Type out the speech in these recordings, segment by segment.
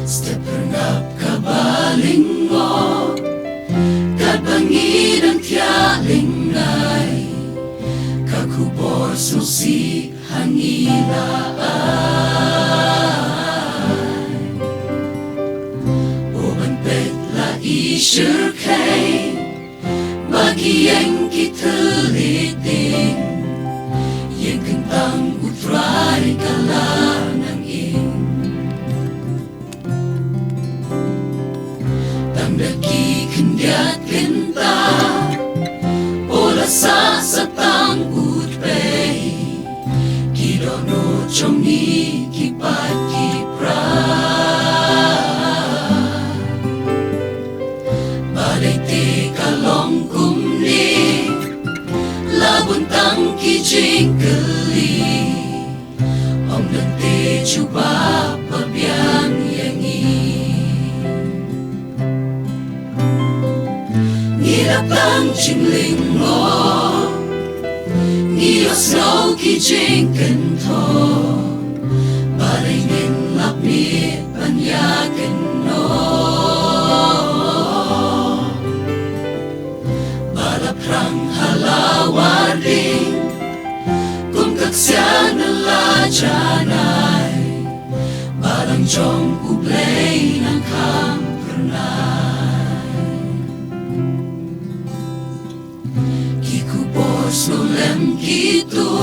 Stepernap kabalingo kabangid ang tialingay kakubor susi hangilaan uban petla isyurkay bagiyang kitaliting yang kentang utray kalanang daki kendiat kenta ola sa satang utpay kidono chongi kipat kipra balay te kalong kumni labuntang kijing keli om nante chuba pabyang yangi Nilapang chingling mo Niyos no kijing kento Balingin lapit panyakin no Balaprang halawaring Kung kaksya na lajanay Balang jong ublay ng kampernay Sulem gitu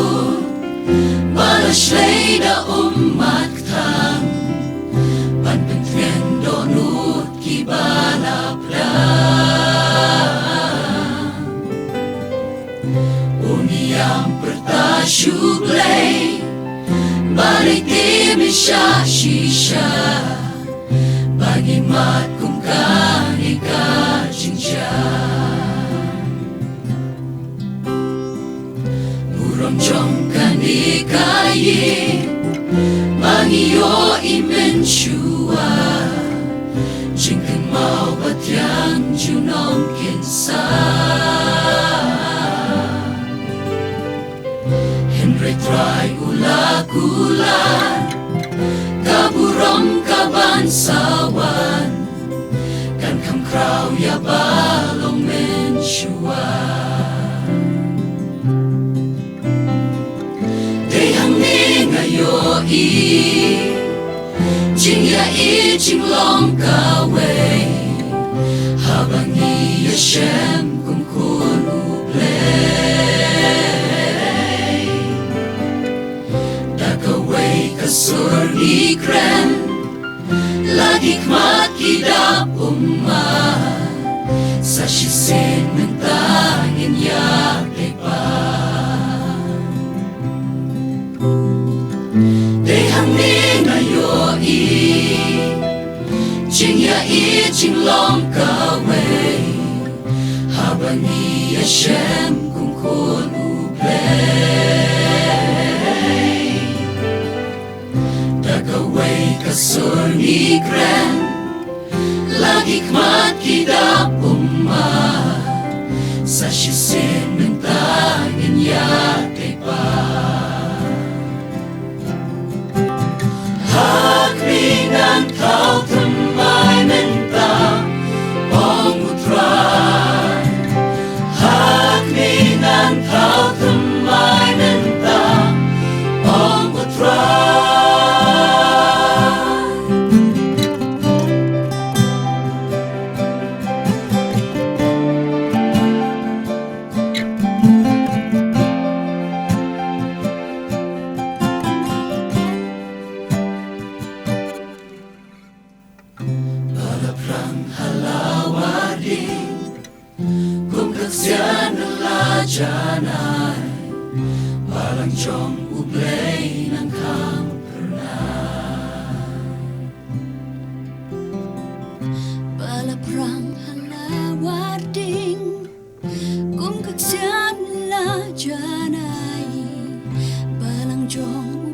Balashlay da umaktang Panpentrien donut kibalaplang Uniyang pertasyublay Balik di misya shisha Bagi mat kung kanika jinsya Jong kanikayi Mangiyo imensua Jingkan mau batyang junong kinsa Henry try ula-gulan Kaburong kabansawan Kan kam kraw ya balong mensua Ngayon Jing ya jing long kaway Habang iya siyem kung kunublay Dakaway kasur ni kren Lagik makidap Sa sisin ng tangin yakay pa Jing ya jing long kaway Habang iya siyem kung kunublay Dagaway kasur ni kren Lagik makidap Sa sisin ng tangin yakay pa Hakmingan kau temay mentang pengutrai Hakmingan kau temay mentang pengutrai Balaprang halawaring Kung kaksya na lajanay Balang jong ublay ng kampernay Balaprang halawaring Kung kaksya na lajanay Balang jong